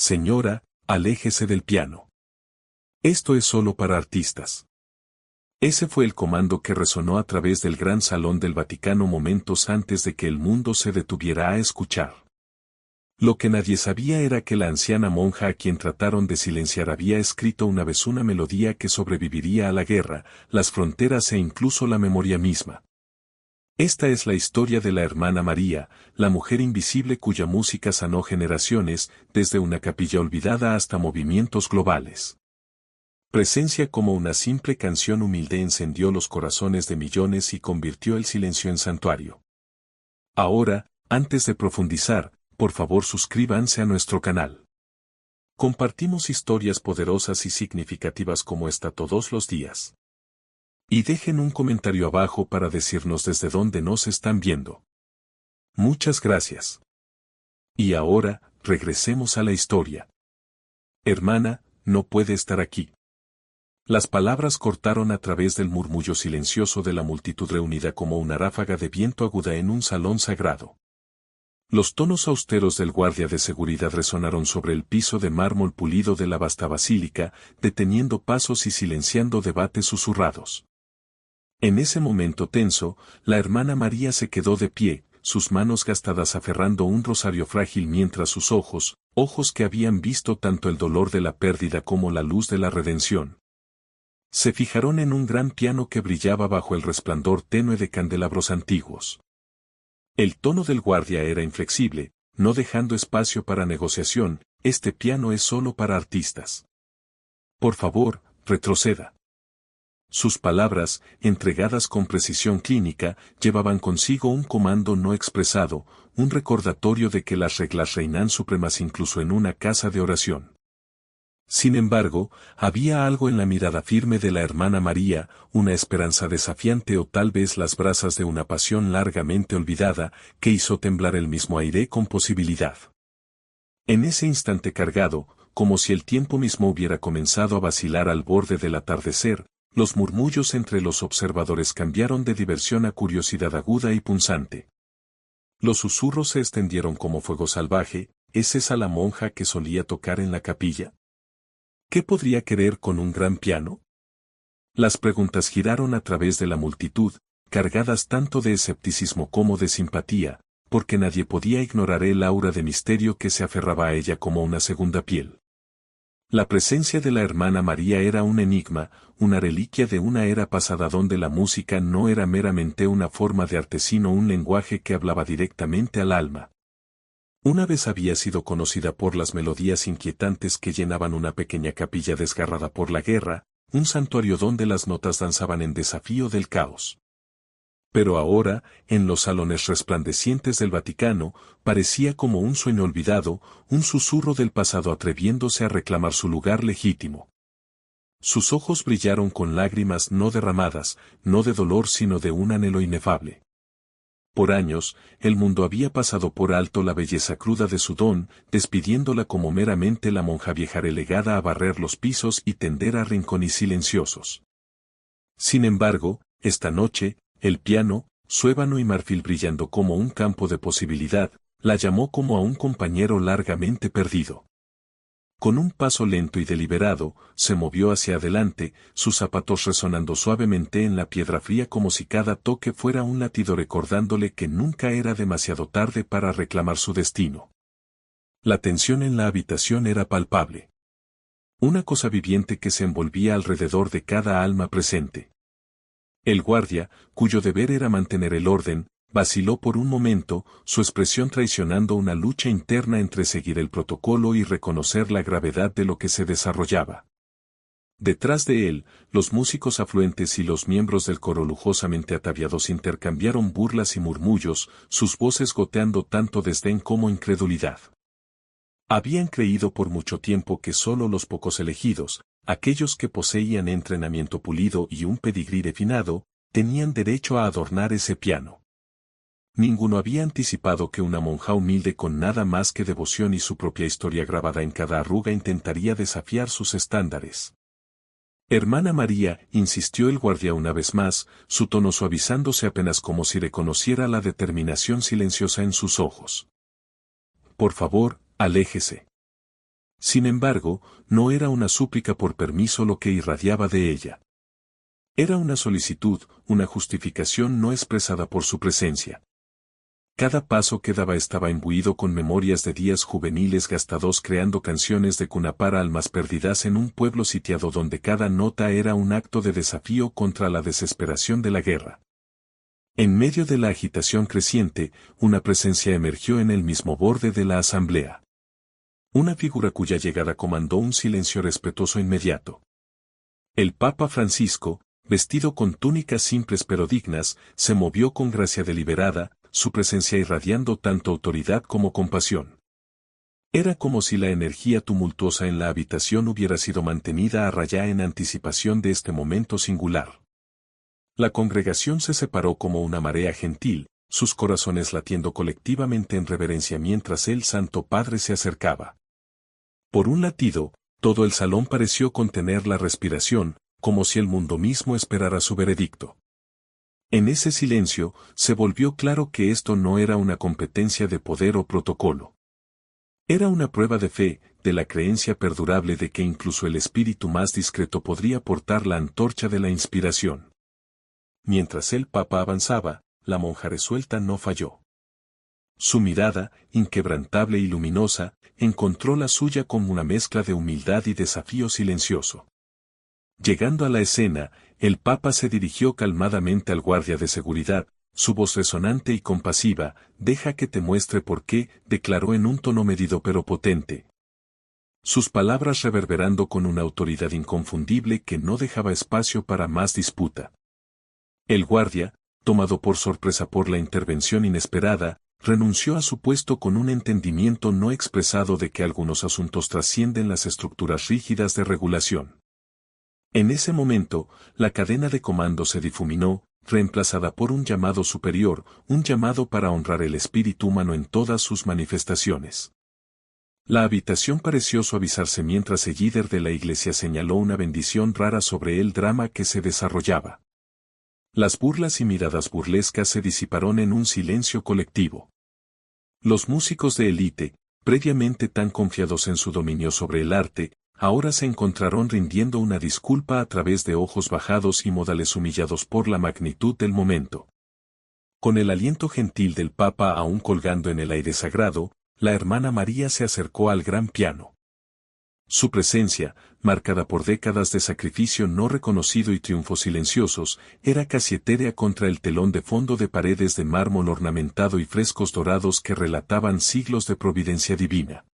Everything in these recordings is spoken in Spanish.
Señora, aléjese del piano. Esto es solo para artistas. Ese fue el comando que resonó a través del gran salón del Vaticano momentos antes de que el mundo se detuviera a escuchar. Lo que nadie sabía era que la anciana monja a quien trataron de silenciar había escrito una vez una melodía que sobreviviría a la guerra, las fronteras e incluso la memoria misma. Esta es la historia de la hermana María, la mujer invisible cuya música sanó generaciones, desde una capilla olvidada hasta movimientos globales. Presencia como una simple canción humilde encendió los corazones de millones y convirtió el silencio en santuario. Ahora, antes de profundizar, por favor suscríbanse a nuestro canal. Compartimos historias poderosas y significativas como esta todos los días. Y dejen un comentario abajo para decirnos desde dónde nos están viendo. Muchas gracias. Y ahora, regresemos a la historia. Hermana, no puede estar aquí. Las palabras cortaron a través del murmullo silencioso de la multitud reunida como una ráfaga de viento aguda en un salón sagrado. Los tonos austeros del guardia de seguridad resonaron sobre el piso de mármol pulido de la vasta basílica, deteniendo pasos y silenciando debates susurrados. En ese momento tenso, la hermana María se quedó de pie, sus manos gastadas aferrando un rosario frágil mientras sus ojos que habían visto tanto el dolor de la pérdida como la luz de la redención, se fijaron en un gran piano que brillaba bajo el resplandor tenue de candelabros antiguos. El tono del guardia era inflexible, no dejando espacio para negociación, este piano es solo para artistas. Por favor, retroceda. Sus palabras, entregadas con precisión clínica, llevaban consigo un comando no expresado, un recordatorio de que las reglas reinan supremas incluso en una casa de oración. Sin embargo, había algo en la mirada firme de la hermana María, una esperanza desafiante o tal vez las brasas de una pasión largamente olvidada, que hizo temblar el mismo aire con posibilidad. En ese instante cargado, como si el tiempo mismo hubiera comenzado a vacilar al borde del atardecer, los murmullos entre los observadores cambiaron de diversión a curiosidad aguda y punzante. Los susurros se extendieron como fuego salvaje, ¿es esa la monja que solía tocar en la capilla? ¿Qué podría querer con un gran piano? Las preguntas giraron a través de la multitud, cargadas tanto de escepticismo como de simpatía, porque nadie podía ignorar el aura de misterio que se aferraba a ella como una segunda piel. La presencia de la hermana María era un enigma, una reliquia de una era pasada donde la música no era meramente una forma de arte sino un lenguaje que hablaba directamente al alma. Una vez había sido conocida por las melodías inquietantes que llenaban una pequeña capilla desgarrada por la guerra, un santuario donde las notas danzaban en desafío del caos. Pero ahora, en los salones resplandecientes del Vaticano, parecía como un sueño olvidado, un susurro del pasado atreviéndose a reclamar su lugar legítimo. Sus ojos brillaron con lágrimas no derramadas, no de dolor sino de un anhelo inefable. Por años, el mundo había pasado por alto la belleza cruda de su don, despidiéndola como meramente la monja vieja relegada a barrer los pisos y tender a rincones silenciosos. Sin embargo, esta noche, el piano, suébano y marfil brillando como un campo de posibilidad, la llamó como a un compañero largamente perdido. Con un paso lento y deliberado, se movió hacia adelante, sus zapatos resonando suavemente en la piedra fría como si cada toque fuera un latido recordándole que nunca era demasiado tarde para reclamar su destino. La tensión en la habitación era palpable. Una cosa viviente que se envolvía alrededor de cada alma presente. El guardia, cuyo deber era mantener el orden, vaciló por un momento, su expresión traicionando una lucha interna entre seguir el protocolo y reconocer la gravedad de lo que se desarrollaba. Detrás de él, los músicos afluentes y los miembros del coro lujosamente ataviados intercambiaron burlas y murmullos, sus voces goteando tanto desdén como incredulidad. Habían creído por mucho tiempo que solo los pocos elegidos, aquellos que poseían entrenamiento pulido y un pedigrí refinado, tenían derecho a adornar ese piano. Ninguno había anticipado que una monja humilde con nada más que devoción y su propia historia grabada en cada arruga intentaría desafiar sus estándares. Hermana María, insistió el guardia una vez más, su tono suavizándose apenas como si reconociera la determinación silenciosa en sus ojos. Por favor, aléjese. Sin embargo, no era una súplica por permiso lo que irradiaba de ella. Era una solicitud, una justificación no expresada por su presencia. Cada paso que daba estaba imbuido con memorias de días juveniles gastados creando canciones de cuna para almas perdidas en un pueblo sitiado donde cada nota era un acto de desafío contra la desesperación de la guerra. En medio de la agitación creciente, una presencia emergió en el mismo borde de la asamblea. Una figura cuya llegada comandó un silencio respetuoso inmediato. El Papa Francisco, vestido con túnicas simples pero dignas, se movió con gracia deliberada, su presencia irradiando tanto autoridad como compasión. Era como si la energía tumultuosa en la habitación hubiera sido mantenida a raya en anticipación de este momento singular. La congregación se separó como una marea gentil, sus corazones latiendo colectivamente en reverencia mientras el Santo Padre se acercaba. Por un latido, todo el salón pareció contener la respiración, como si el mundo mismo esperara su veredicto. En ese silencio, se volvió claro que esto no era una competencia de poder o protocolo. Era una prueba de fe, de la creencia perdurable de que incluso el espíritu más discreto podría portar la antorcha de la inspiración. Mientras el Papa avanzaba, la monja resuelta no falló. Su mirada, inquebrantable y luminosa, encontró la suya como una mezcla de humildad y desafío silencioso. Llegando a la escena, el Papa se dirigió calmadamente al guardia de seguridad, su voz resonante y compasiva, «Deja que te muestre por qué», declaró en un tono medido pero potente. Sus palabras reverberando con una autoridad inconfundible que no dejaba espacio para más disputa. El guardia, tomado por sorpresa por la intervención inesperada, renunció a su puesto con un entendimiento no expresado de que algunos asuntos trascienden las estructuras rígidas de regulación. En ese momento, la cadena de comando se difuminó, reemplazada por un llamado superior, un llamado para honrar el espíritu humano en todas sus manifestaciones. La habitación pareció suavizarse mientras el líder de la iglesia señaló una bendición rara sobre el drama que se desarrollaba. Las burlas y miradas burlescas se disiparon en un silencio colectivo. Los músicos de élite, previamente tan confiados en su dominio sobre el arte, ahora se encontraron rindiendo una disculpa a través de ojos bajados y modales humillados por la magnitud del momento. Con el aliento gentil del Papa aún colgando en el aire sagrado, la hermana María se acercó al gran piano. Su presencia, marcada por décadas de sacrificio no reconocido y triunfos silenciosos, era casi etérea contra el telón de fondo de paredes de mármol ornamentado y frescos dorados que relataban siglos de providencia divina.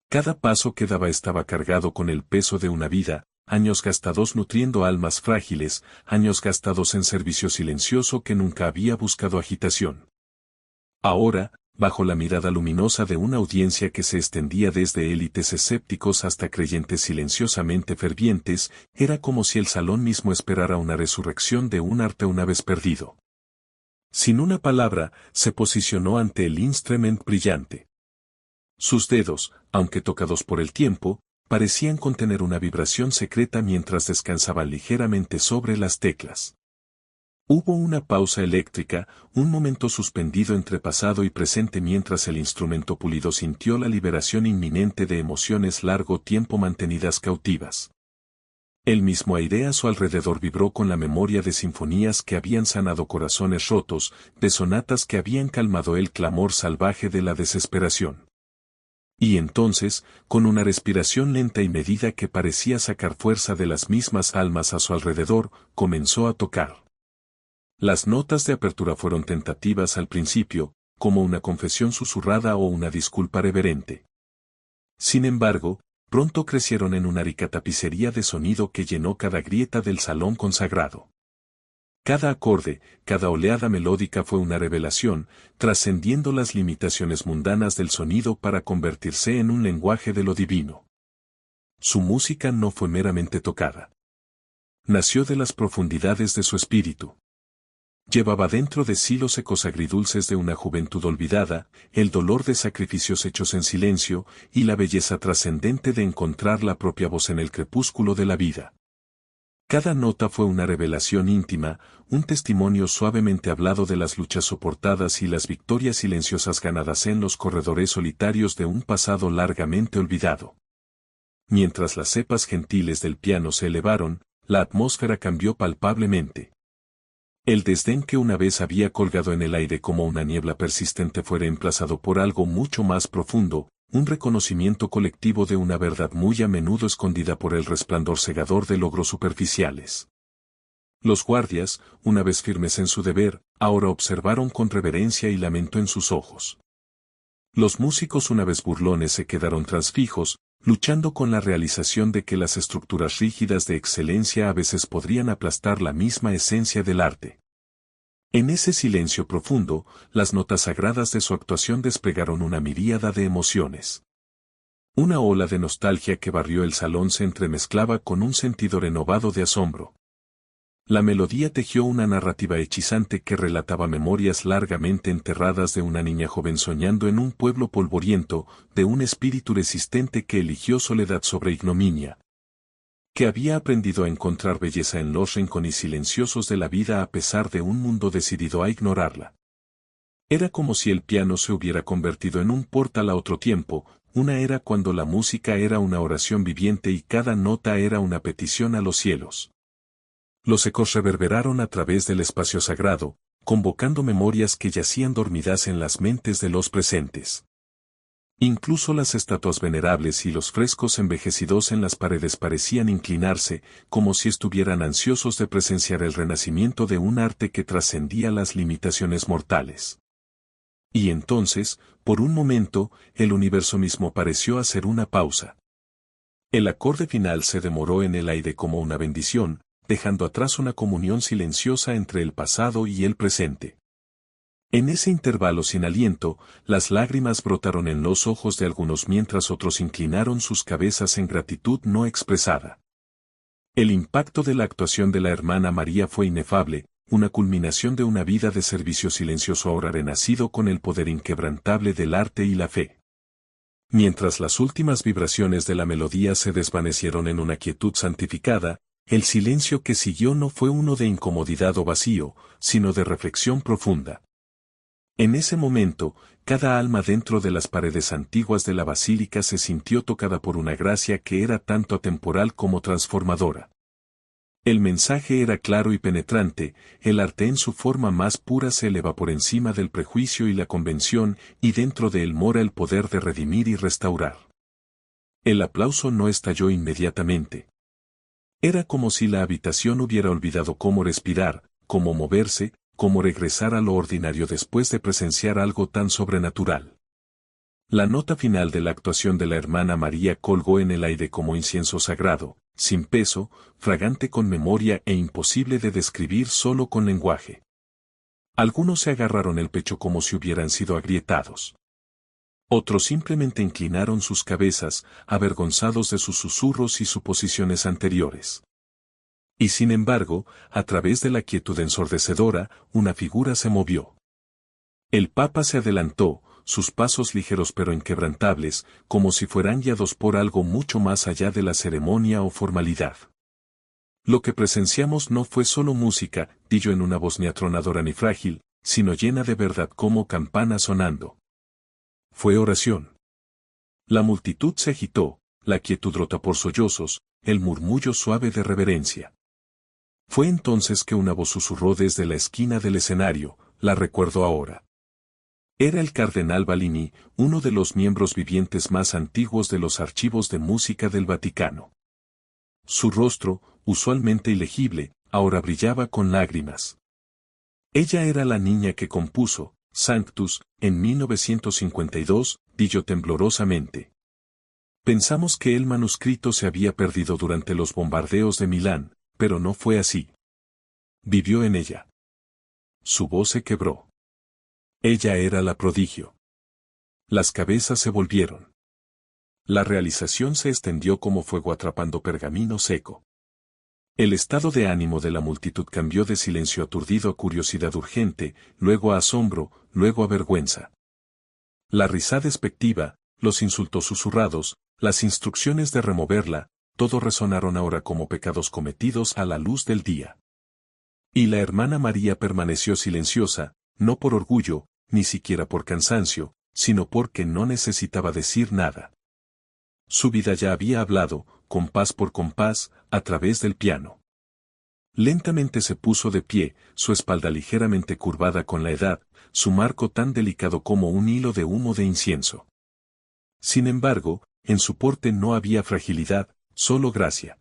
Cada paso que daba estaba cargado con el peso de una vida, años gastados nutriendo almas frágiles, años gastados en servicio silencioso que nunca había buscado agitación. Ahora, bajo la mirada luminosa de una audiencia que se extendía desde élites escépticos hasta creyentes silenciosamente fervientes, era como si el salón mismo esperara una resurrección de un arte una vez perdido. Sin una palabra, se posicionó ante el instrumento brillante. Sus dedos, aunque tocados por el tiempo, parecían contener una vibración secreta mientras descansaban ligeramente sobre las teclas. Hubo una pausa eléctrica, un momento suspendido entre pasado y presente mientras el instrumento pulido sintió la liberación inminente de emociones largo tiempo mantenidas cautivas. El mismo aire a su alrededor vibró con la memoria de sinfonías que habían sanado corazones rotos, de sonatas que habían calmado el clamor salvaje de la desesperación. Y entonces, con una respiración lenta y medida que parecía sacar fuerza de las mismas almas a su alrededor, comenzó a tocar. Las notas de apertura fueron tentativas al principio, como una confesión susurrada o una disculpa reverente. Sin embargo, pronto crecieron en una rica tapicería de sonido que llenó cada grieta del salón consagrado. Cada acorde, cada oleada melódica fue una revelación, trascendiendo las limitaciones mundanas del sonido para convertirse en un lenguaje de lo divino. Su música no fue meramente tocada. Nació de las profundidades de su espíritu. Llevaba dentro de sí los ecos agridulces de una juventud olvidada, el dolor de sacrificios hechos en silencio, y la belleza trascendente de encontrar la propia voz en el crepúsculo de la vida. Cada nota fue una revelación íntima, un testimonio suavemente hablado de las luchas soportadas y las victorias silenciosas ganadas en los corredores solitarios de un pasado largamente olvidado. mientras las cepas gentiles del piano se elevaron, la atmósfera cambió palpablemente. El desdén que una vez había colgado en el aire como una niebla persistente fue reemplazado por algo mucho más profundo, un reconocimiento colectivo de una verdad muy a menudo escondida por el resplandor cegador de logros superficiales. Los guardias, una vez firmes en su deber, ahora observaron con reverencia y lamento en sus ojos. Los músicos una vez burlones se quedaron transfijos, luchando con la realización de que las estructuras rígidas de excelencia a veces podrían aplastar la misma esencia del arte. En ese silencio profundo, las notas sagradas de su actuación desplegaron una miríada de emociones. Una ola de nostalgia que barrió el salón se entremezclaba con un sentido renovado de asombro. La melodía tejió una narrativa hechizante que relataba memorias largamente enterradas de una niña joven soñando en un pueblo polvoriento, de un espíritu resistente que eligió soledad sobre ignominia, que había aprendido a encontrar belleza en los rincones silenciosos de la vida a pesar de un mundo decidido a ignorarla. Era como si el piano se hubiera convertido en un portal a otro tiempo, una era cuando la música era una oración viviente y cada nota era una petición a los cielos. Los ecos reverberaron a través del espacio sagrado, convocando memorias que yacían dormidas en las mentes de los presentes. Incluso las estatuas venerables y los frescos envejecidos en las paredes parecían inclinarse, como si estuvieran ansiosos de presenciar el renacimiento de un arte que trascendía las limitaciones mortales. Y entonces, por un momento, el universo mismo pareció hacer una pausa. El acorde final se demoró en el aire como una bendición, dejando atrás una comunión silenciosa entre el pasado y el presente. En ese intervalo sin aliento, las lágrimas brotaron en los ojos de algunos mientras otros inclinaron sus cabezas en gratitud no expresada. El impacto de la actuación de la hermana María fue inefable, una culminación de una vida de servicio silencioso ahora renacido con el poder inquebrantable del arte y la fe. Mientras las últimas vibraciones de la melodía se desvanecieron en una quietud santificada, el silencio que siguió no fue uno de incomodidad o vacío, sino de reflexión profunda. En ese momento, cada alma dentro de las paredes antiguas de la basílica se sintió tocada por una gracia que era tanto atemporal como transformadora. El mensaje era claro y penetrante, el arte en su forma más pura se eleva por encima del prejuicio y la convención, y dentro de él mora el poder de redimir y restaurar. El aplauso no estalló inmediatamente. Era como si la habitación hubiera olvidado cómo respirar, cómo moverse, cómo regresar a lo ordinario después de presenciar algo tan sobrenatural. La nota final de la actuación de la hermana María colgó en el aire como incienso sagrado, sin peso, fragante con memoria e imposible de describir solo con lenguaje. Algunos se agarraron el pecho como si hubieran sido agrietados. Otros simplemente inclinaron sus cabezas, avergonzados de sus susurros y suposiciones anteriores. Y sin embargo, a través de la quietud ensordecedora, una figura se movió. El Papa se adelantó, sus pasos ligeros pero inquebrantables, como si fueran guiados por algo mucho más allá de la ceremonia o formalidad. Lo que presenciamos no fue solo música, dijo en una voz ni atronadora ni frágil, sino llena de verdad como campana sonando. Fue oración. La multitud se agitó, la quietud rota por sollozos, el murmullo suave de reverencia. Fue entonces que una voz susurró desde la esquina del escenario, la recuerdo ahora. Era el cardenal Balini, uno de los miembros vivientes más antiguos de los archivos de música del Vaticano. Su rostro, usualmente ilegible, ahora brillaba con lágrimas. Ella era la niña que compuso Sanctus, en 1952, dijo temblorosamente. Pensamos que el manuscrito se había perdido durante los bombardeos de Milán, pero no fue así. Vivió en ella. Su voz se quebró. Ella era la prodigio. Las cabezas se volvieron. La realización se extendió como fuego atrapando pergamino seco. El estado de ánimo de la multitud cambió de silencio aturdido a curiosidad urgente, luego a asombro, luego a vergüenza. La risa despectiva, los insultos susurrados, las instrucciones de removerla, todo resonaron ahora como pecados cometidos a la luz del día. Y la hermana María permaneció silenciosa, no por orgullo, ni siquiera por cansancio, sino porque no necesitaba decir nada. Su vida ya había hablado, compás por compás, a través del piano. Lentamente se puso de pie, su espalda ligeramente curvada con la edad, su marco tan delicado como un hilo de humo de incienso. Sin embargo, en su porte no había fragilidad, solo gracia.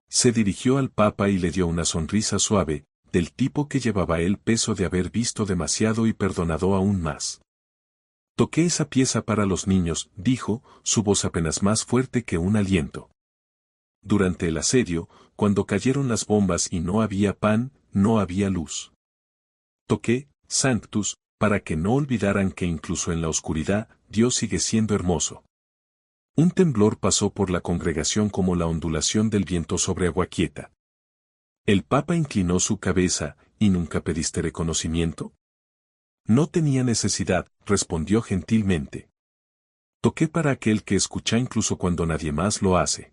Se dirigió al Papa y le dio una sonrisa suave, del tipo que llevaba el peso de haber visto demasiado y perdonado aún más. Toqué esa pieza para los niños, dijo, su voz apenas más fuerte que un aliento. Durante el asedio, cuando cayeron las bombas y no había pan, no había luz. Toqué, Sanctus, para que no olvidaran que incluso en la oscuridad, Dios sigue siendo hermoso. Un temblor pasó por la congregación como la ondulación del viento sobre agua quieta. El Papa inclinó su cabeza, ¿y nunca pediste reconocimiento? No tenía necesidad, respondió gentilmente. Toqué para aquel que escucha incluso cuando nadie más lo hace.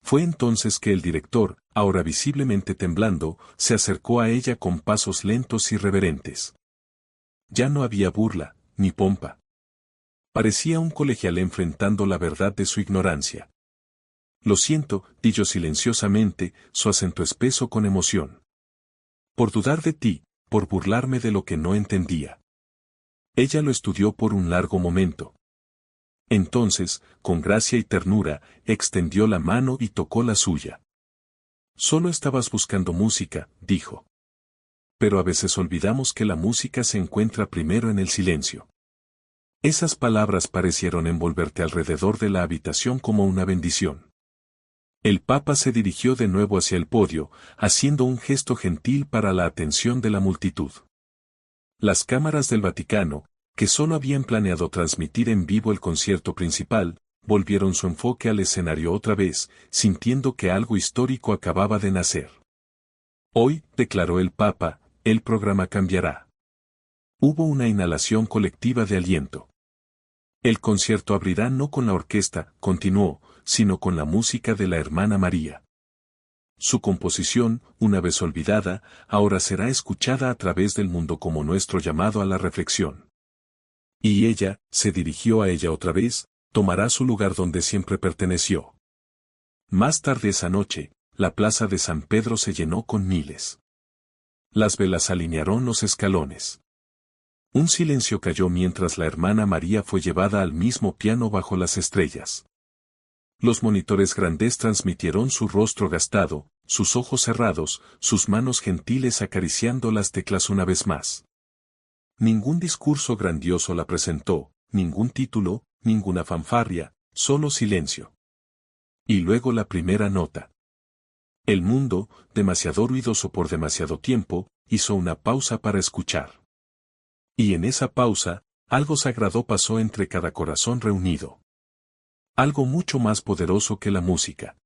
Fue entonces que el director, ahora visiblemente temblando, se acercó a ella con pasos lentos y reverentes. Ya no había burla, ni pompa. Parecía un colegial enfrentando la verdad de su ignorancia. Lo siento, dijo silenciosamente, su acento espeso con emoción. Por dudar de ti, por burlarme de lo que no entendía. Ella lo estudió por un largo momento. Entonces, con gracia y ternura, extendió la mano y tocó la suya. Solo estabas buscando música, dijo. Pero a veces olvidamos que la música se encuentra primero en el silencio. Esas palabras parecieron envolverte alrededor de la habitación como una bendición. El Papa se dirigió de nuevo hacia el podio, haciendo un gesto gentil para la atención de la multitud. Las cámaras del Vaticano, que solo habían planeado transmitir en vivo el concierto principal, volvieron su enfoque al escenario otra vez, sintiendo que algo histórico acababa de nacer. Hoy, declaró el Papa, el programa cambiará. Hubo una inhalación colectiva de aliento. El concierto abrirá no con la orquesta, continuó, sino con la música de la hermana María. Su composición, una vez olvidada, ahora será escuchada a través del mundo como nuestro llamado a la reflexión. Y ella, se dirigió a ella otra vez, tomará su lugar donde siempre perteneció. Más tarde esa noche, la plaza de San Pedro se llenó con miles. Las velas alinearon los escalones. Un silencio cayó mientras la hermana María fue llevada al mismo piano bajo las estrellas. Los monitores grandes transmitieron su rostro gastado, sus ojos cerrados, sus manos gentiles acariciando las teclas una vez más. Ningún discurso grandioso la presentó, ningún título, ninguna fanfarria, solo silencio. Y luego la primera nota. El mundo, demasiado ruidoso por demasiado tiempo, hizo una pausa para escuchar. Y en esa pausa, algo sagrado pasó entre cada corazón reunido. Algo mucho más poderoso que la música.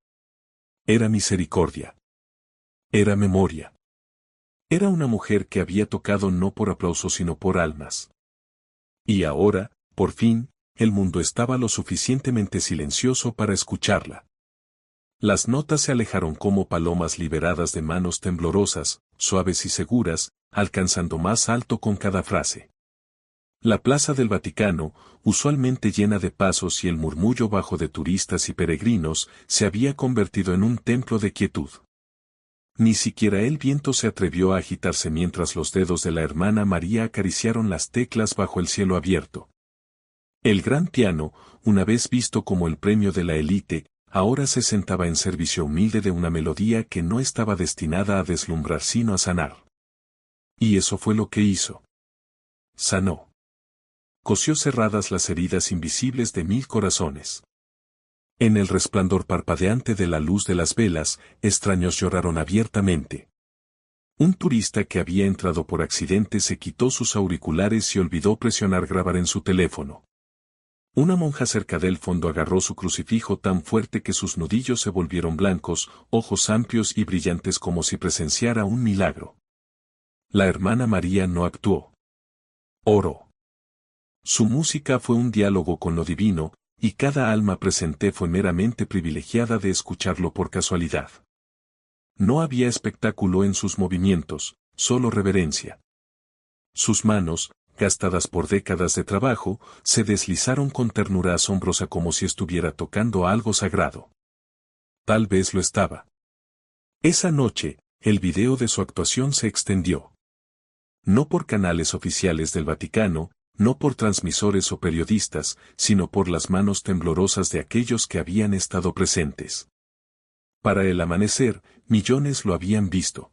Era misericordia. Era memoria. Era una mujer que había tocado no por aplausos sino por almas. Y ahora, por fin, el mundo estaba lo suficientemente silencioso para escucharla. Las notas se alejaron como palomas liberadas de manos temblorosas, suaves y seguras, alcanzando más alto con cada frase. La plaza del Vaticano, usualmente llena de pasos y el murmullo bajo de turistas y peregrinos, se había convertido en un templo de quietud. Ni siquiera el viento se atrevió a agitarse mientras los dedos de la hermana María acariciaron las teclas bajo el cielo abierto. El gran piano, una vez visto como el premio de la élite, ahora se sentaba en servicio humilde de una melodía que no estaba destinada a deslumbrar sino a sanar. Y eso fue lo que hizo. Sanó. Cosió cerradas las heridas invisibles de 1000 corazones. En el resplandor parpadeante de la luz de las velas, extraños lloraron abiertamente. Un turista que había entrado por accidente se quitó sus auriculares y olvidó presionar grabar en su teléfono. Una monja cerca del fondo agarró su crucifijo tan fuerte que sus nudillos se volvieron blancos, ojos amplios y brillantes como si presenciara un milagro. La hermana María no actuó. Oró. Su música fue un diálogo con lo divino, y cada alma presente fue meramente privilegiada de escucharlo por casualidad. No había espectáculo en sus movimientos, solo reverencia. Sus manos, gastadas por décadas de trabajo, se deslizaron con ternura asombrosa como si estuviera tocando algo sagrado. Tal vez lo estaba. Esa noche, el video de su actuación se extendió. No por canales oficiales del Vaticano, no por transmisores o periodistas, sino por las manos temblorosas de aquellos que habían estado presentes. Para el amanecer, millones lo habían visto.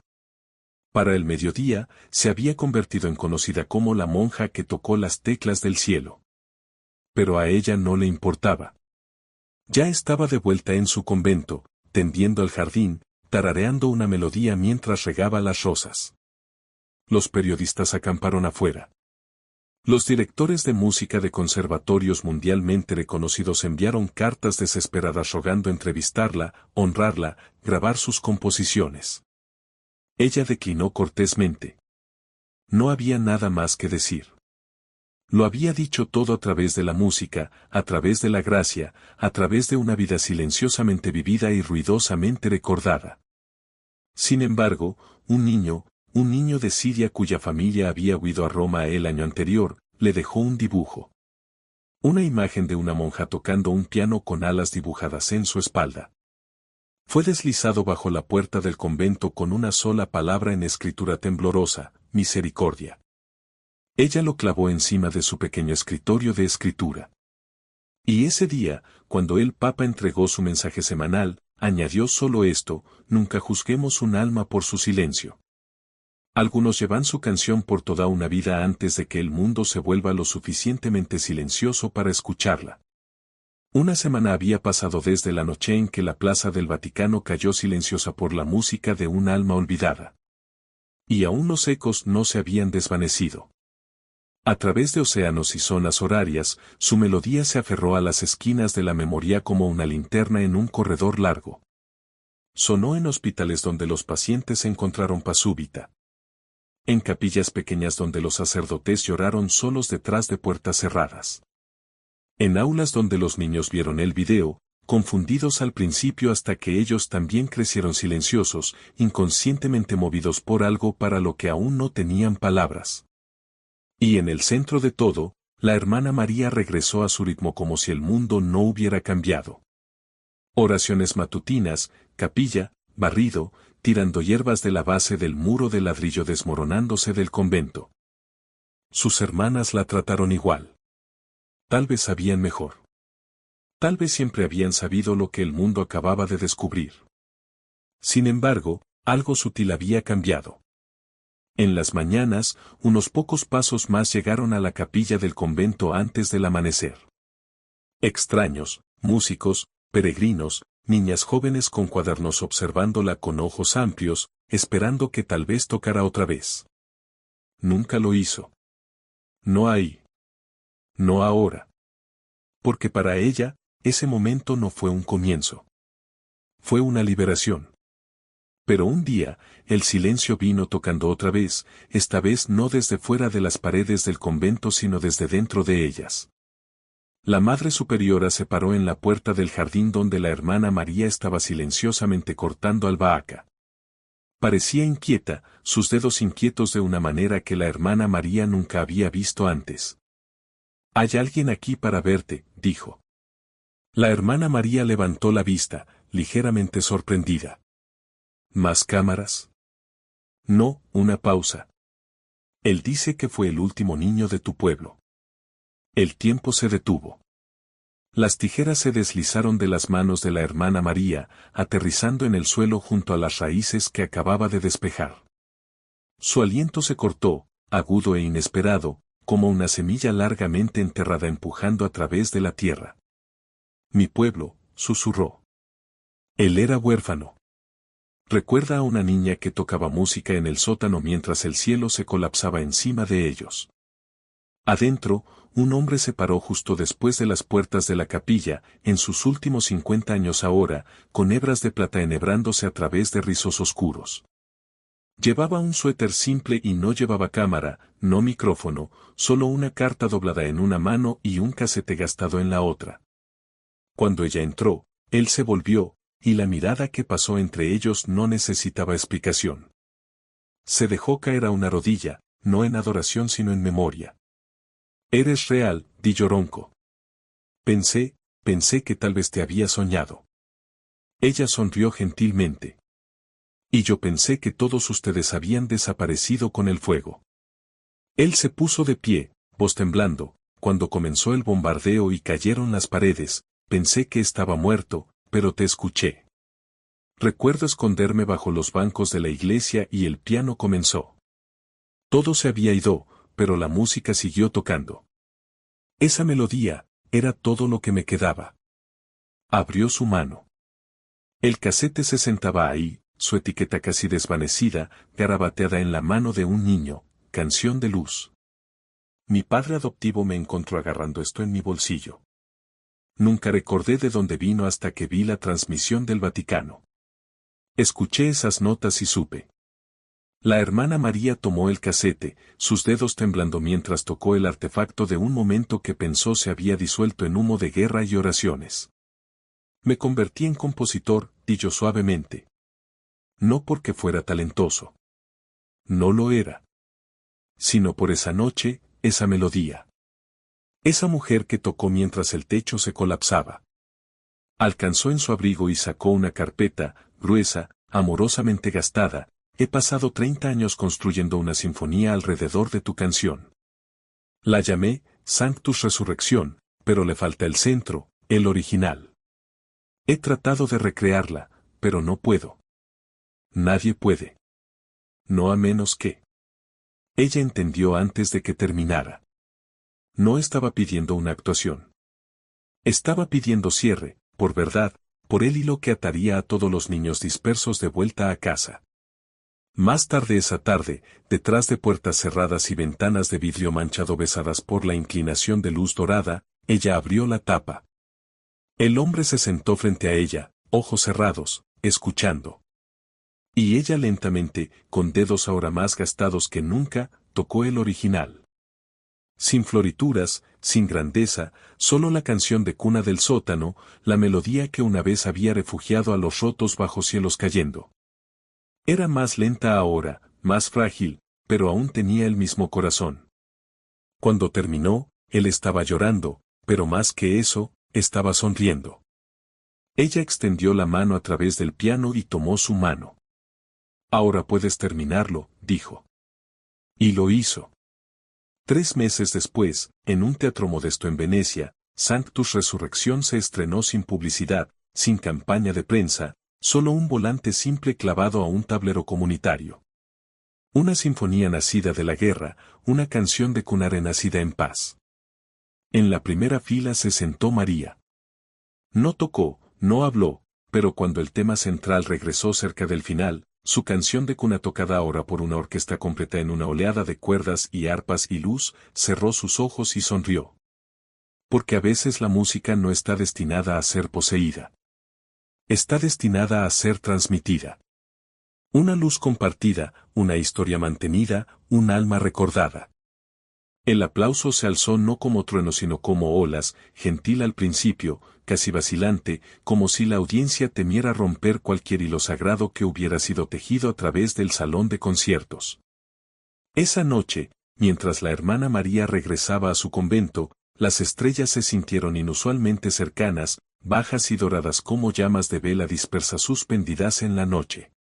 Para el mediodía, se había convertido en conocida como la monja que tocó las teclas del cielo. Pero a ella no le importaba. Ya estaba de vuelta en su convento, tendiendo al jardín, tarareando una melodía mientras regaba las rosas. Los periodistas acamparon afuera. Los directores de música de conservatorios mundialmente reconocidos enviaron cartas desesperadas rogando entrevistarla, honrarla, grabar sus composiciones. Ella declinó cortésmente. No había nada más que decir. Lo había dicho todo a través de la música, a través de la gracia, a través de una vida silenciosamente vivida y ruidosamente recordada. Sin embargo, un niño de Siria cuya familia había huido a Roma el año anterior, le dejó un dibujo. Una imagen de una monja tocando un piano con alas dibujadas en su espalda. Fue deslizado bajo la puerta del convento con una sola palabra en escritura temblorosa, misericordia. Ella lo clavó encima de su pequeño escritorio de escritura. Y ese día, cuando el Papa entregó su mensaje semanal, añadió solo esto: nunca juzguemos un alma por su silencio. Algunos llevan su canción por toda una vida antes de que el mundo se vuelva lo suficientemente silencioso para escucharla. Una semana había pasado desde la noche en que la plaza del Vaticano cayó silenciosa por la música de un alma olvidada. Y aún los ecos no se habían desvanecido. A través de océanos y zonas horarias, su melodía se aferró a las esquinas de la memoria como una linterna en un corredor largo. Sonó en hospitales donde los pacientes encontraron paz súbita. En capillas pequeñas donde los sacerdotes lloraron solos detrás de puertas cerradas. En aulas donde los niños vieron el video, confundidos al principio hasta que ellos también crecieron silenciosos, inconscientemente movidos por algo para lo que aún no tenían palabras. Y en el centro de todo, la hermana María regresó a su ritmo como si el mundo no hubiera cambiado. Oraciones matutinas, capilla, barrido, tirando hierbas de la base del muro de ladrillo desmoronándose del convento. Sus hermanas la trataron igual. Tal vez sabían mejor. Tal vez siempre habían sabido lo que el mundo acababa de descubrir. Sin embargo, algo sutil había cambiado. En las mañanas, unos pocos pasos más llegaron a la capilla del convento antes del amanecer. Extraños, músicos, peregrinos, niñas jóvenes con cuadernos observándola con ojos amplios, esperando que tal vez tocara otra vez. Nunca lo hizo. No ahí. No ahora. Porque para ella, ese momento no fue un comienzo. Fue una liberación. Pero un día, el silencio vino tocando otra vez, esta vez no desde fuera de las paredes del convento sino desde dentro de ellas. La Madre Superiora se paró en la puerta del jardín donde la hermana María estaba silenciosamente cortando albahaca. Parecía inquieta, sus dedos inquietos de una manera que la hermana María nunca había visto antes. «Hay alguien aquí para verte», dijo. La hermana María levantó la vista, ligeramente sorprendida. ¿Más cámaras? No, una pausa. Él dice que fue el último niño de tu pueblo. El tiempo se detuvo. Las tijeras se deslizaron de las manos de la hermana María, aterrizando en el suelo junto a las raíces que acababa de despejar. Su aliento se cortó, agudo e inesperado, como una semilla largamente enterrada empujando a través de la tierra. Mi pueblo, susurró. Él era huérfano. Recuerda a una niña que tocaba música en el sótano mientras el cielo se colapsaba encima de ellos. Adentro, un hombre se paró justo después de las puertas de la capilla, en sus últimos 50 años ahora, con hebras de plata enhebrándose a través de rizos oscuros. Llevaba un suéter simple y no llevaba cámara, no micrófono, solo una carta doblada en una mano y un casete gastado en la otra. Cuando ella entró, él se volvió, y la mirada que pasó entre ellos no necesitaba explicación. Se dejó caer a una rodilla, no en adoración sino en memoria. Eres real, di Ronco. Pensé que tal vez te había soñado. Ella sonrió gentilmente. Y yo pensé que todos ustedes habían desaparecido con el fuego. Él se puso de pie, voz temblando, cuando comenzó el bombardeo y cayeron las paredes, pensé que estaba muerto, pero te escuché. Recuerdo esconderme bajo los bancos de la iglesia y el piano comenzó. Todo se había ido, pero la música siguió tocando. Esa melodía, era todo lo que me quedaba. Abrió su mano. El casete se sentaba ahí, su etiqueta casi desvanecida, garabateada en la mano de un niño, Canción de Luz. Mi padre adoptivo me encontró agarrando esto en mi bolsillo. Nunca recordé de dónde vino hasta que vi la transmisión del Vaticano. Escuché esas notas y supe. La hermana María tomó el casete, sus dedos temblando mientras tocó el artefacto de un momento que pensó se había disuelto en humo de guerra y oraciones. Me convertí en compositor, dijo suavemente. No porque fuera talentoso. No lo era. Sino por esa noche, esa melodía. Esa mujer que tocó mientras el techo se colapsaba. Alcanzó en su abrigo y sacó una carpeta, gruesa, amorosamente gastada. He pasado 30 años construyendo una sinfonía alrededor de tu canción. La llamé Sanctus Resurrección, pero le falta el centro, el original. He tratado de recrearla, pero no puedo. Nadie puede. No a menos que. Ella entendió antes de que terminara. No estaba pidiendo una actuación. Estaba pidiendo cierre, por verdad, por el hilo que ataría a todos los niños dispersos de vuelta a casa. Más tarde esa tarde, detrás de puertas cerradas y ventanas de vidrio manchado besadas por la inclinación de luz dorada, ella abrió la tapa. El hombre se sentó frente a ella, ojos cerrados, escuchando. Y ella lentamente, con dedos ahora más gastados que nunca, tocó el original. Sin florituras, sin grandeza, solo la canción de cuna del sótano, la melodía que una vez había refugiado a los rotos bajo cielos cayendo. Era más lenta ahora, más frágil, pero aún tenía el mismo corazón. Cuando terminó, él estaba llorando, pero más que eso, estaba sonriendo. Ella extendió la mano a través del piano y tomó su mano. Ahora puedes terminarlo, dijo. Y lo hizo. 3 meses después, en un teatro modesto en Venecia, Sanctus Resurrección se estrenó sin publicidad, sin campaña de prensa, solo un volante simple clavado a un tablero comunitario. Una sinfonía nacida de la guerra, una canción de cuna renacida en paz. En la primera fila se sentó María. No tocó, no habló, pero cuando el tema central regresó cerca del final, su canción de cuna tocada ahora por una orquesta completa en una oleada de cuerdas y arpas y luz, cerró sus ojos y sonrió. Porque a veces la música no está destinada a ser poseída. Está destinada a ser transmitida. Una luz compartida, una historia mantenida, un alma recordada. El aplauso se alzó no como trueno sino como olas, gentil al principio, casi vacilante, como si la audiencia temiera romper cualquier hilo sagrado que hubiera sido tejido a través del salón de conciertos. Esa noche, mientras la hermana María regresaba a su convento, las estrellas se sintieron inusualmente cercanas, bajas y doradas como llamas de vela dispersas suspendidas en la noche.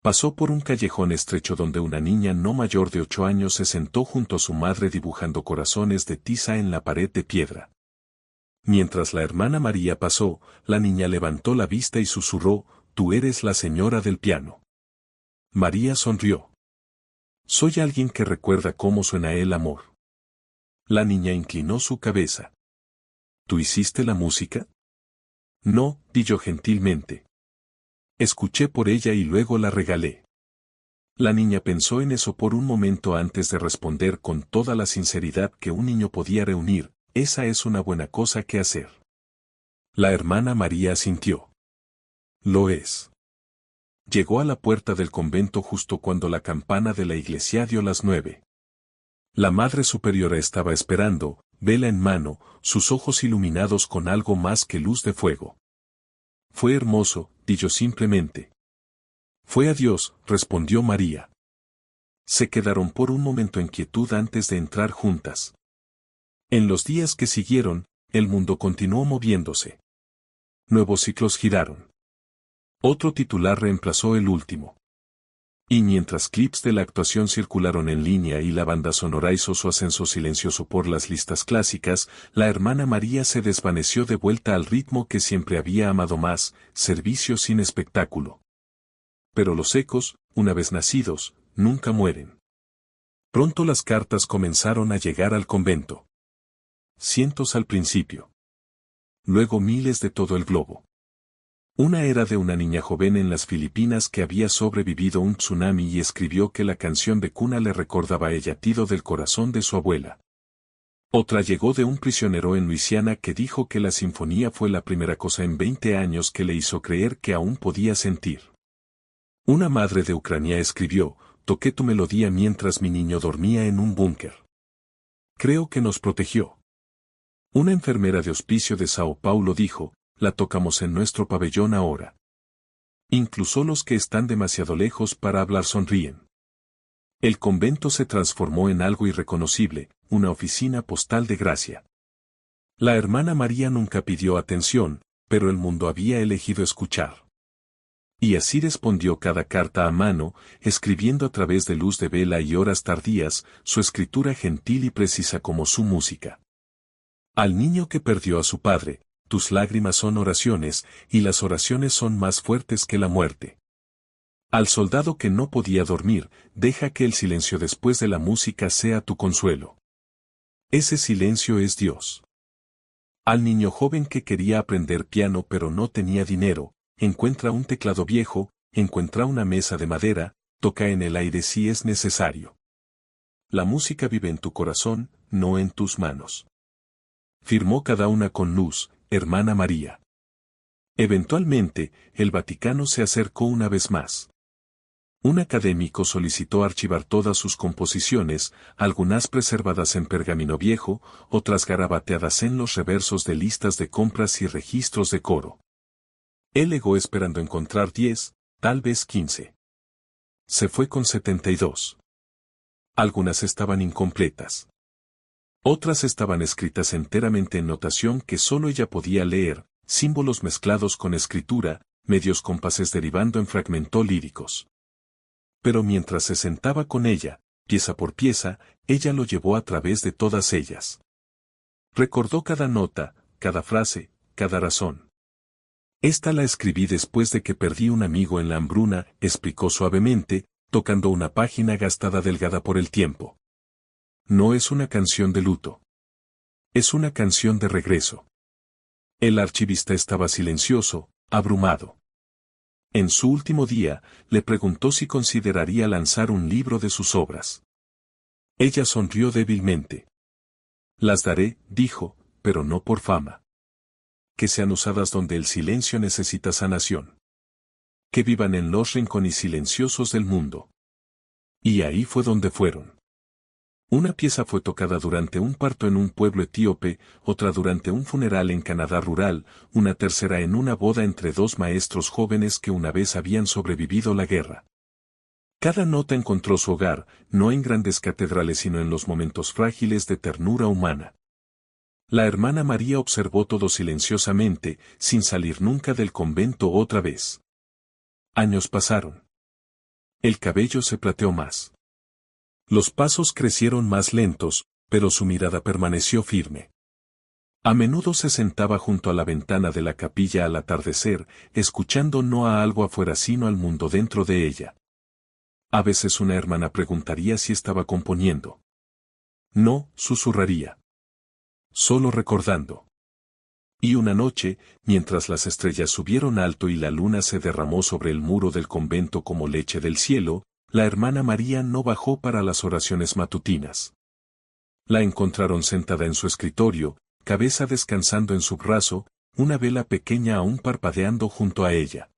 Pasó por un callejón estrecho donde una niña no mayor de 8 años se sentó junto a su madre dibujando corazones de tiza en la pared de piedra. Mientras la hermana María pasó, la niña levantó la vista y susurró, «Tú eres la señora del piano». María sonrió. «Soy alguien que recuerda cómo suena el amor». La niña inclinó su cabeza. «¿Tú hiciste la música?» «No», dijo gentilmente. «Escuché por ella y luego la regalé». La niña pensó en eso por un momento antes de responder con toda la sinceridad que un niño podía reunir, «Esa es una buena cosa que hacer». La hermana María asintió. «Lo es». Llegó a la puerta del convento justo cuando la campana de la iglesia dio las 9. La Madre Superiora estaba esperando, vela en mano, sus ojos iluminados con algo más que luz de fuego. «Fue hermoso», dijo simplemente. «Fue a Dios», respondió María. Se quedaron por un momento en quietud antes de entrar juntas. En los días que siguieron, el mundo continuó moviéndose. Nuevos ciclos giraron. Otro titular reemplazó el último. Y mientras clips de la actuación circularon en línea y la banda sonora hizo su ascenso silencioso por las listas clásicas, la hermana María se desvaneció de vuelta al ritmo que siempre había amado más, servicio sin espectáculo. Pero los ecos, una vez nacidos, nunca mueren. Pronto las cartas comenzaron a llegar al convento. Cientos al principio. Luego miles de todo el globo. Una era de una niña joven en las Filipinas que había sobrevivido un tsunami y escribió que la canción de cuna le recordaba el latido del corazón de su abuela. Otra llegó de un prisionero en Luisiana que dijo que la sinfonía fue la primera cosa en 20 años que le hizo creer que aún podía sentir. Una madre de Ucrania escribió, toqué tu melodía mientras mi niño dormía en un búnker. Creo que nos protegió. Una enfermera de hospicio de Sao Paulo dijo, la tocamos en nuestro pabellón ahora. Incluso los que están demasiado lejos para hablar sonríen. El convento se transformó en algo irreconocible, una oficina postal de gracia. La hermana María nunca pidió atención, pero el mundo había elegido escuchar. Y así respondió cada carta a mano, escribiendo a través de luz de vela y horas tardías, su escritura gentil y precisa como su música. Al niño que perdió a su padre, tus lágrimas son oraciones, y las oraciones son más fuertes que la muerte. Al soldado que no podía dormir, deja que el silencio después de la música sea tu consuelo. Ese silencio es Dios. Al niño joven que quería aprender piano pero no tenía dinero, encuentra un teclado viejo, encuentra una mesa de madera, toca en el aire si es necesario. La música vive en tu corazón, no en tus manos. Firmó cada una con luz, hermana María. Eventualmente, el Vaticano se acercó una vez más. Un académico solicitó archivar todas sus composiciones, algunas preservadas en pergamino viejo, otras garabateadas en los reversos de listas de compras y registros de coro. Él legó esperando encontrar 10, tal vez 15. Se fue con 72. Algunas estaban incompletas. Otras estaban escritas enteramente en notación que solo ella podía leer, símbolos mezclados con escritura, medios compases derivando en fragmentos líricos. Pero mientras se sentaba con ella, pieza por pieza, ella lo llevó a través de todas ellas. Recordó cada nota, cada frase, cada razón. Esta la escribí después de que perdí un amigo en la hambruna, explicó suavemente, tocando una página gastada delgada por el tiempo. No es una canción de luto. Es una canción de regreso. El archivista estaba silencioso, abrumado. En su último día, le preguntó si consideraría lanzar un libro de sus obras. Ella sonrió débilmente. Las daré, dijo, pero no por fama. Que sean usadas donde el silencio necesita sanación. Que vivan en los rincones silenciosos del mundo. Y ahí fue donde fueron. Una pieza fue tocada durante un parto en un pueblo etíope, otra durante un funeral en Canadá rural, una tercera en una boda entre dos maestros jóvenes que una vez habían sobrevivido la guerra. Cada nota encontró su hogar, no en grandes catedrales sino en los momentos frágiles de ternura humana. La hermana María observó todo silenciosamente, sin salir nunca del convento otra vez. Años pasaron. El cabello se plateó más. Los pasos crecieron más lentos, pero su mirada permaneció firme. A menudo se sentaba junto a la ventana de la capilla al atardecer, escuchando no a algo afuera sino al mundo dentro de ella. A veces una hermana preguntaría si estaba componiendo. No, susurraría. Solo recordando. Y una noche, mientras las estrellas subieron alto y la luna se derramó sobre el muro del convento como leche del cielo, la hermana María no bajó para las oraciones matutinas. La encontraron sentada en su escritorio, cabeza descansando en su brazo, una vela pequeña aún parpadeando junto a ella.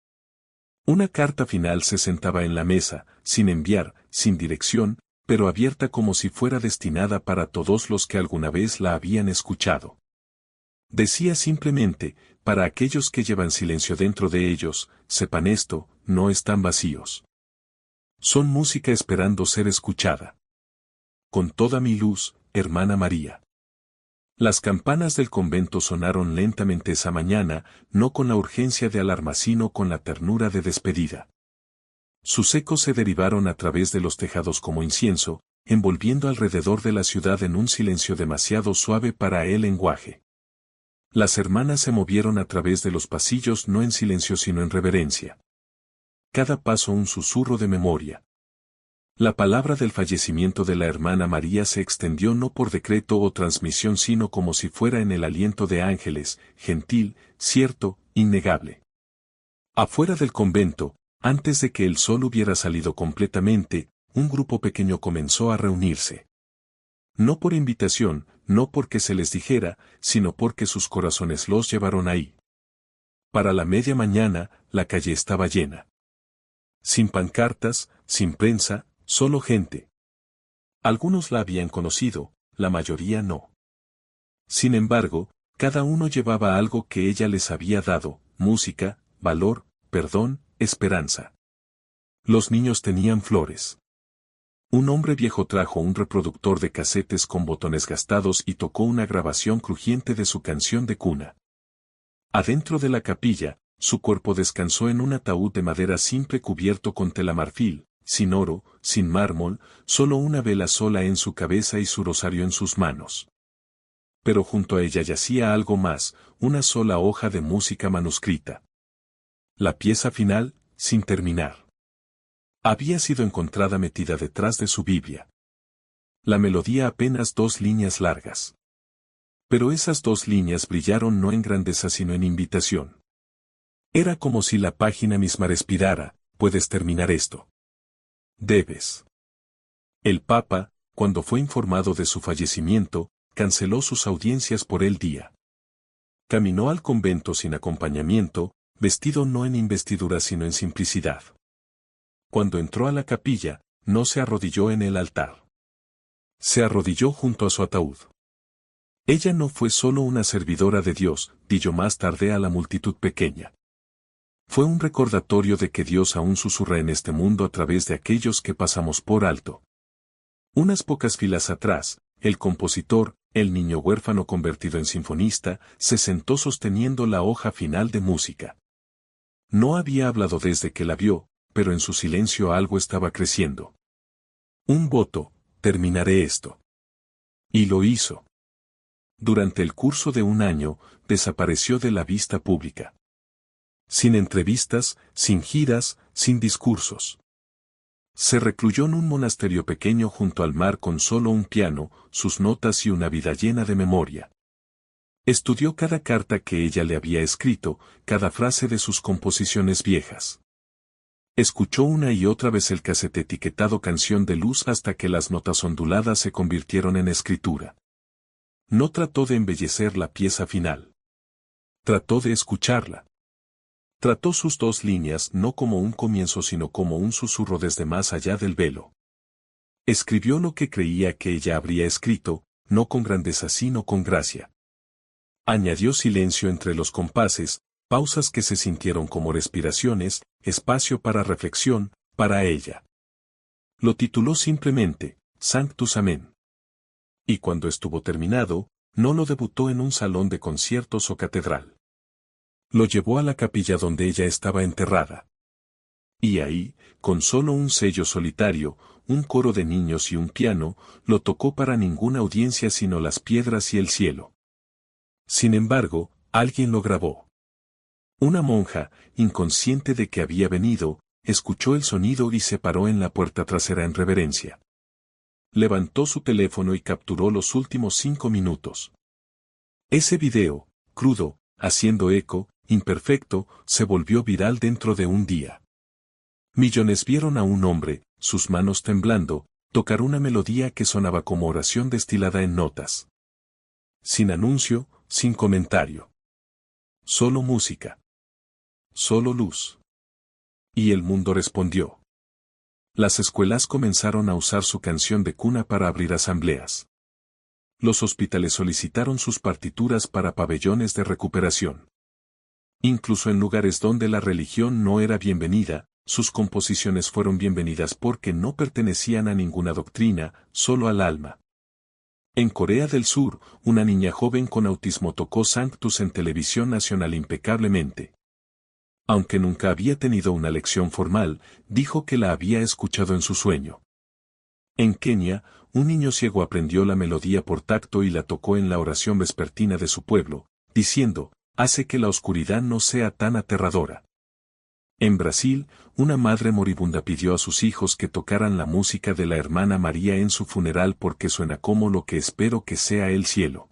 Una carta final se sentaba en la mesa, sin enviar, sin dirección, pero abierta como si fuera destinada para todos los que alguna vez la habían escuchado. Decía simplemente, para aquellos que llevan silencio dentro de ellos, sepan esto, no están vacíos. Son música esperando ser escuchada. Con toda mi luz, hermana María. Las campanas del convento sonaron lentamente esa mañana, no con la urgencia de alarma sino con la ternura de despedida. Sus ecos se derivaron a través de los tejados como incienso, envolviendo alrededor de la ciudad en un silencio demasiado suave para el lenguaje. Las hermanas se movieron a través de los pasillos no en silencio sino en reverencia. Cada paso un susurro de memoria. La palabra del fallecimiento de la hermana María se extendió no por decreto o transmisión sino como si fuera en el aliento de ángeles, gentil, cierto, innegable. Afuera del convento, antes de que el sol hubiera salido completamente, un grupo pequeño comenzó a reunirse. No por invitación, no porque se les dijera, sino porque sus corazones los llevaron ahí. Para la media mañana, la calle estaba llena. Sin pancartas, sin prensa, solo gente. Algunos la habían conocido, la mayoría no. Sin embargo, cada uno llevaba algo que ella les había dado, música, valor, perdón, esperanza. Los niños tenían flores. Un hombre viejo trajo un reproductor de casetes con botones gastados y tocó una grabación crujiente de su canción de cuna. Adentro de la capilla, su cuerpo descansó en un ataúd de madera simple cubierto con tela marfil, sin oro, sin mármol, solo una vela sola en su cabeza y su rosario en sus manos. Pero junto a ella yacía algo más, una sola hoja de música manuscrita. La pieza final, sin terminar. Había sido encontrada metida detrás de su Biblia. La melodía apenas 2 líneas largas. Pero esas 2 líneas brillaron no en grandeza sino en invitación. Era como si la página misma respirara, puedes terminar esto. Debes. El Papa, cuando fue informado de su fallecimiento, canceló sus audiencias por el día. Caminó al convento sin acompañamiento, vestido no en investidura sino en simplicidad. Cuando entró a la capilla, no se arrodilló en el altar. Se arrodilló junto a su ataúd. Ella no fue solo una servidora de Dios, dijo más tarde a la multitud pequeña. Fue un recordatorio de que Dios aún susurra en este mundo a través de aquellos que pasamos por alto. Unas pocas filas atrás, el compositor, el niño huérfano convertido en sinfonista, se sentó sosteniendo la hoja final de música. No había hablado desde que la vio, pero en su silencio algo estaba creciendo. Un voto, terminaré esto. Y lo hizo. Durante el curso de 1 año, desapareció de la vista pública. Sin entrevistas, sin giras, sin discursos. Se recluyó en un monasterio pequeño junto al mar con solo un piano, sus notas y una vida llena de memoria. Estudió cada carta que ella le había escrito, cada frase de sus composiciones viejas. Escuchó una y otra vez el casete etiquetado Canción de Luz hasta que las notas onduladas se convirtieron en escritura. No trató de embellecer la pieza final. Trató de escucharla. Trató sus 2 líneas no como un comienzo sino como un susurro desde más allá del velo. Escribió lo que creía que ella habría escrito, no con grandeza sino con gracia. Añadió silencio entre los compases, pausas que se sintieron como respiraciones, espacio para reflexión, para ella. Lo tituló simplemente, Sanctus Amen. Y cuando estuvo terminado, no lo debutó en un salón de conciertos o catedral. Lo llevó a la capilla donde ella estaba enterrada. Y ahí, con solo un sello solitario, un coro de niños y un piano, lo tocó para ninguna audiencia sino las piedras y el cielo. Sin embargo, alguien lo grabó. Una monja, inconsciente de que había venido, escuchó el sonido y se paró en la puerta trasera en reverencia. Levantó su teléfono y capturó los últimos 5 minutos. Ese video, crudo, haciendo eco, imperfecto, se volvió viral dentro de un día. Millones vieron a un hombre, sus manos temblando, tocar una melodía que sonaba como oración destilada en notas. Sin anuncio, sin comentario. Solo música. Solo luz. Y el mundo respondió. Las escuelas comenzaron a usar su canción de cuna para abrir asambleas. Los hospitales solicitaron sus partituras para pabellones de recuperación. Incluso en lugares donde la religión no era bienvenida, sus composiciones fueron bienvenidas porque no pertenecían a ninguna doctrina, solo al alma. En Corea del Sur, una niña joven con autismo tocó Sanctus en televisión nacional impecablemente. Aunque nunca había tenido una lección formal, dijo que la había escuchado en su sueño. En Kenia, un niño ciego aprendió la melodía por tacto y la tocó en la oración vespertina de su pueblo, diciendo, hace que la oscuridad no sea tan aterradora. En Brasil, una madre moribunda pidió a sus hijos que tocaran la música de la hermana María en su funeral porque suena como lo que espero que sea el cielo.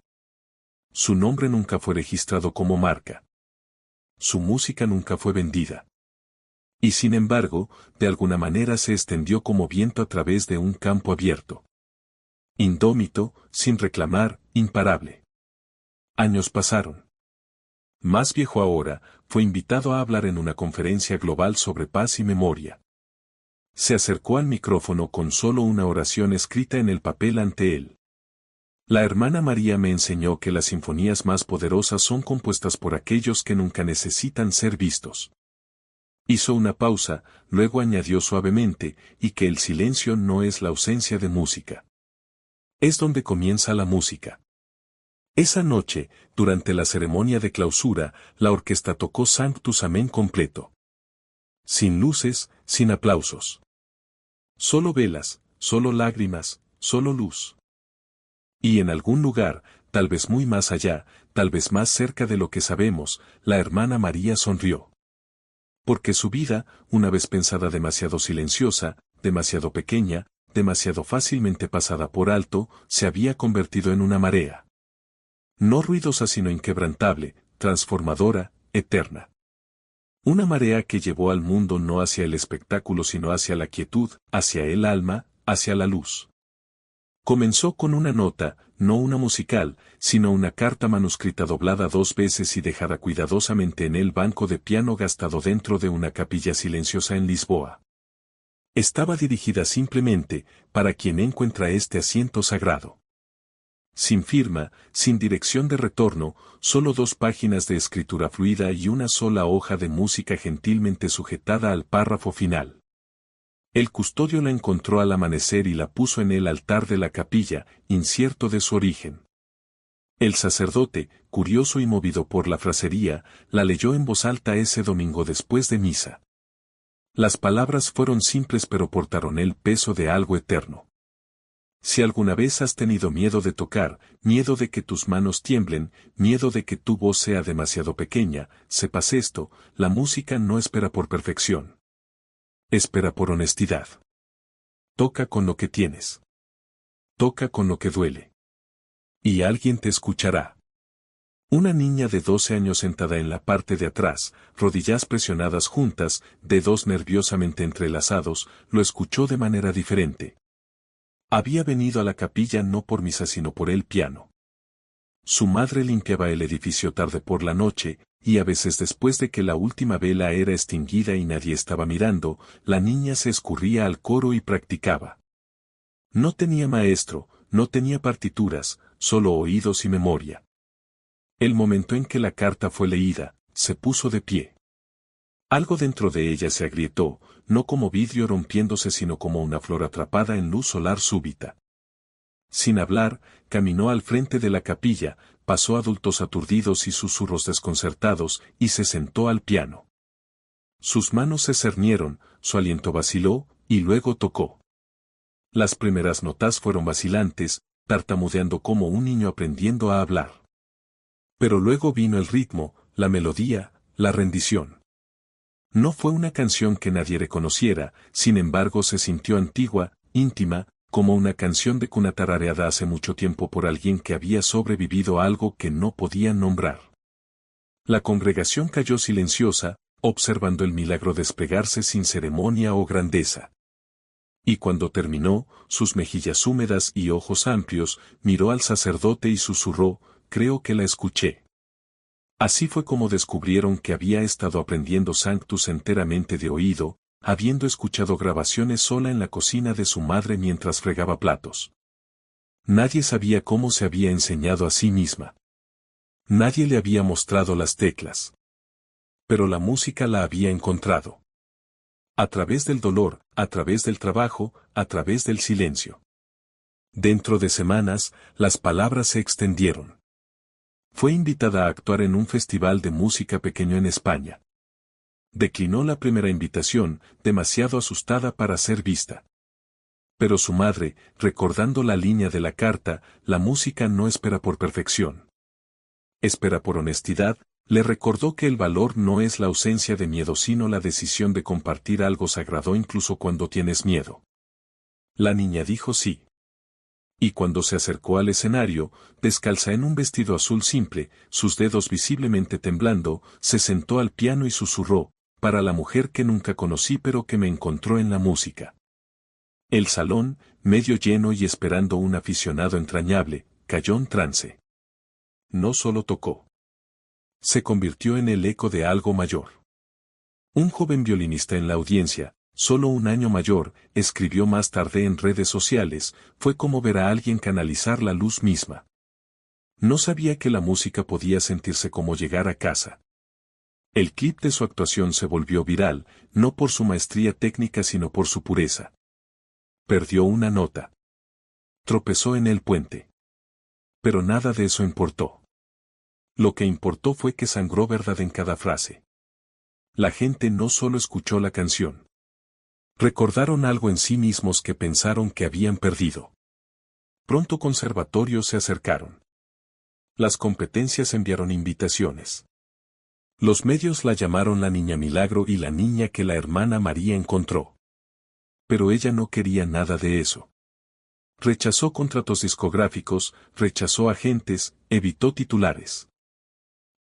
Su nombre nunca fue registrado como marca. Su música nunca fue vendida. Y sin embargo, de alguna manera se extendió como viento a través de un campo abierto. Indómito, sin reclamar, imparable. Años pasaron. Más viejo ahora, fue invitado a hablar en una conferencia global sobre paz y memoria. Se acercó al micrófono con solo una oración escrita en el papel ante él. La hermana María me enseñó que las sinfonías más poderosas son compuestas por aquellos que nunca necesitan ser vistos. Hizo una pausa, luego añadió suavemente, y que el silencio no es la ausencia de música. Es donde comienza la música. Esa noche, durante la ceremonia de clausura, la orquesta tocó Sanctus Amen completo. Sin luces, sin aplausos. Solo velas, solo lágrimas, solo luz. Y en algún lugar, tal vez muy más allá, tal vez más cerca de lo que sabemos, la hermana María sonrió. Porque su vida, una vez pensada demasiado silenciosa, demasiado pequeña, demasiado fácilmente pasada por alto, se había convertido en una marea. No ruidosa sino inquebrantable, transformadora, eterna. Una marea que llevó al mundo no hacia el espectáculo sino hacia la quietud, hacia el alma, hacia la luz. Comenzó con una nota, no una musical, sino una carta manuscrita doblada 2 veces y dejada cuidadosamente en el banco de piano gastado dentro de una capilla silenciosa en Lisboa. Estaba dirigida simplemente, para quien encuentra este asiento sagrado. Sin firma, sin dirección de retorno, solo 2 páginas de escritura fluida y una sola hoja de música gentilmente sujetada al párrafo final. El custodio la encontró al amanecer y la puso en el altar de la capilla, incierto de su origen. El sacerdote, curioso y movido por la frasería, la leyó en voz alta ese domingo después de misa. Las palabras fueron simples pero portaron el peso de algo eterno. Si alguna vez has tenido miedo de tocar, miedo de que tus manos tiemblen, miedo de que tu voz sea demasiado pequeña, sepas esto, la música no espera por perfección. Espera por honestidad. Toca con lo que tienes. Toca con lo que duele. Y alguien te escuchará. Una niña de 12 años sentada en la parte de atrás, rodillas presionadas juntas, dedos nerviosamente entrelazados, lo escuchó de manera diferente. Había venido a la capilla no por misa sino por el piano. Su madre limpiaba el edificio tarde por la noche, y a veces después de que la última vela era extinguida y nadie estaba mirando, la niña se escurría al coro y practicaba. No tenía maestro, no tenía partituras, solo oídos y memoria. El momento en que la carta fue leída, se puso de pie. Algo dentro de ella se agrietó, no como vidrio rompiéndose sino como una flor atrapada en luz solar súbita. Sin hablar, caminó al frente de la capilla, pasó adultos aturdidos y susurros desconcertados, y se sentó al piano. Sus manos se cernieron, su aliento vaciló, y luego tocó. Las primeras notas fueron vacilantes, tartamudeando como un niño aprendiendo a hablar. Pero luego vino el ritmo, la melodía, la rendición. No fue una canción que nadie reconociera, sin embargo se sintió antigua, íntima, como una canción de cuna tarareada hace mucho tiempo por alguien que había sobrevivido a algo que no podían nombrar. La congregación cayó silenciosa, observando el milagro desplegarse sin ceremonia o grandeza. Y cuando terminó, sus mejillas húmedas y ojos amplios, miró al sacerdote y susurró, creo que la escuché. Así fue como descubrieron que había estado aprendiendo Sanctus enteramente de oído, habiendo escuchado grabaciones sola en la cocina de su madre mientras fregaba platos. Nadie sabía cómo se había enseñado a sí misma. Nadie le había mostrado las teclas. Pero la música la había encontrado. A través del dolor, a través del trabajo, a través del silencio. Dentro de semanas, las palabras se extendieron. Fue invitada a actuar en un festival de música pequeño en España. Declinó la primera invitación, demasiado asustada para ser vista. Pero su madre, recordando la línea de la carta, la música no espera por perfección. Espera por honestidad, le recordó que el valor no es la ausencia de miedo sino la decisión de compartir algo sagrado incluso cuando tienes miedo. La niña dijo sí. Y cuando se acercó al escenario, descalza en un vestido azul simple, sus dedos visiblemente temblando, se sentó al piano y susurró, para la mujer que nunca conocí pero que me encontró en la música. El salón, medio lleno y esperando un aficionado entrañable, cayó en trance. No solo tocó. Se convirtió en el eco de algo mayor. Un joven violinista en la audiencia, solo un año mayor, escribió más tarde en redes sociales, fue como ver a alguien canalizar la luz misma. No sabía que la música podía sentirse como llegar a casa. El clip de su actuación se volvió viral, no por su maestría técnica sino por su pureza. Perdió una nota. Tropezó en el puente. Pero nada de eso importó. Lo que importó fue que sangró verdad en cada frase. La gente no solo escuchó la canción. Recordaron algo en sí mismos que pensaron que habían perdido. Pronto conservatorios se acercaron. Las competencias enviaron invitaciones. Los medios la llamaron la Niña Milagro y la niña que la hermana María encontró. Pero ella no quería nada de eso. Rechazó contratos discográficos, rechazó agentes, evitó titulares.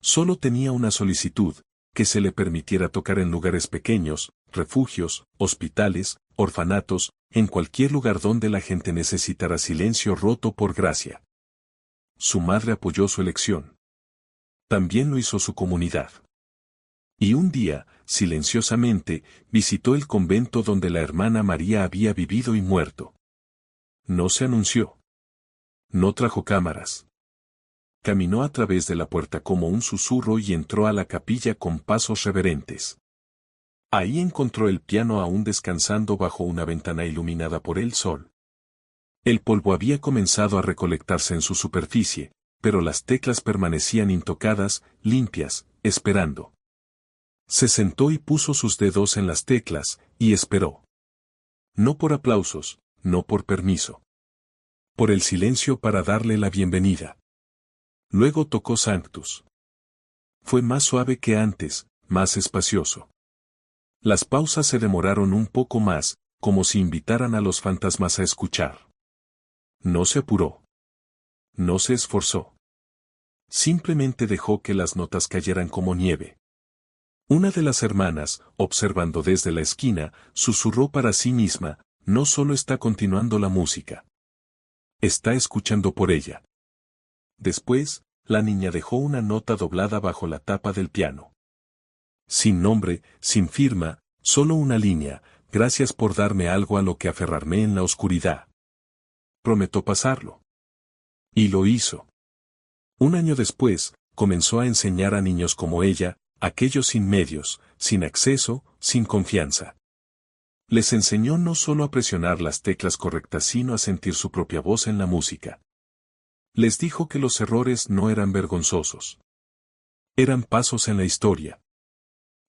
Solo tenía una solicitud, que se le permitiera tocar en lugares pequeños, refugios, hospitales, orfanatos, en cualquier lugar donde la gente necesitara silencio roto por gracia. Su madre apoyó su elección. También lo hizo su comunidad. Y un día, silenciosamente, visitó el convento donde la hermana María había vivido y muerto. No se anunció. No trajo cámaras. Caminó a través de la puerta como un susurro y entró a la capilla con pasos reverentes. Ahí encontró el piano aún descansando bajo una ventana iluminada por el sol. El polvo había comenzado a recolectarse en su superficie, pero las teclas permanecían intocadas, limpias, esperando. Se sentó y puso sus dedos en las teclas, y esperó. No por aplausos, no por permiso. Por el silencio para darle la bienvenida. Luego tocó Sanctus. Fue más suave que antes, más espacioso. Las pausas se demoraron un poco más, como si invitaran a los fantasmas a escuchar. No se apuró. No se esforzó. Simplemente dejó que las notas cayeran como nieve. Una de las hermanas, observando desde la esquina, susurró para sí misma, no solo está continuando la música. Está escuchando por ella. Después, la niña dejó una nota doblada bajo la tapa del piano. Sin nombre, sin firma, solo una línea, gracias por darme algo a lo que aferrarme en la oscuridad. Prometió pasarlo. Y lo hizo. Un año después, comenzó a enseñar a niños como ella, aquellos sin medios, sin acceso, sin confianza. Les enseñó no solo a presionar las teclas correctas sino a sentir su propia voz en la música. Les dijo que los errores no eran vergonzosos. Eran pasos en la historia.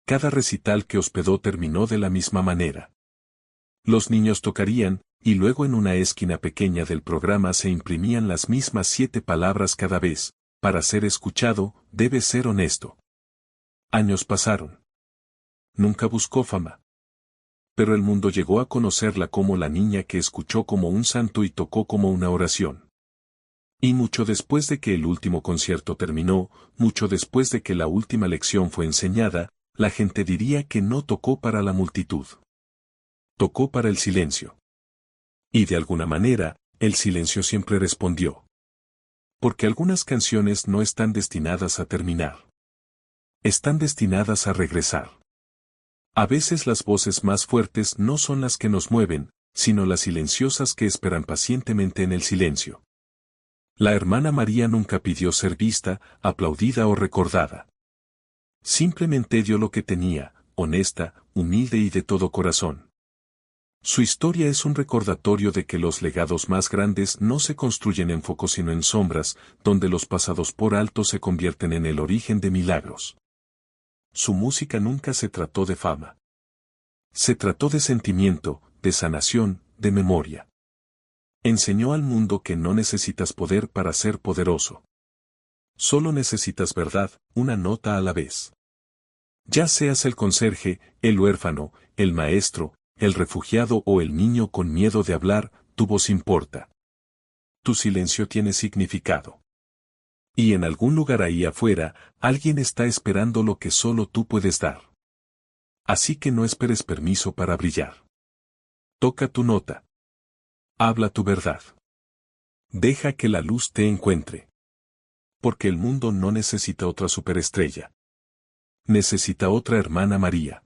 Cada recital que hospedó terminó de la misma manera. Los niños tocarían, y luego en una esquina pequeña del programa se imprimían las mismas 7 palabras cada vez, para ser escuchado, debes ser honesto. Años pasaron. Nunca buscó fama. Pero el mundo llegó a conocerla como la niña que escuchó como un santo y tocó como una oración. Y mucho después de que el último concierto terminó, mucho después de que la última lección fue enseñada, la gente diría que no tocó para la multitud. Tocó para el silencio. Y de alguna manera, el silencio siempre respondió. Porque algunas canciones no están destinadas a terminar. Están destinadas a regresar. A veces las voces más fuertes no son las que nos mueven, sino las silenciosas que esperan pacientemente en el silencio. La hermana María nunca pidió ser vista, aplaudida o recordada. Simplemente dio lo que tenía, honesta, humilde y de todo corazón. Su historia es un recordatorio de que los legados más grandes no se construyen en focos sino en sombras, donde los pasados por alto se convierten en el origen de milagros. Su música nunca se trató de fama. Se trató de sentimiento, de sanación, de memoria. Enseñó al mundo que no necesitas poder para ser poderoso. Solo necesitas verdad, una nota a la vez. Ya seas el conserje, el huérfano, el maestro, el refugiado o el niño con miedo de hablar, tu voz importa. Tu silencio tiene significado. Y en algún lugar ahí afuera, alguien está esperando lo que solo tú puedes dar. Así que no esperes permiso para brillar. Toca tu nota. Habla tu verdad. Deja que la luz te encuentre. Porque el mundo no necesita otra superestrella. Necesita otra hermana María.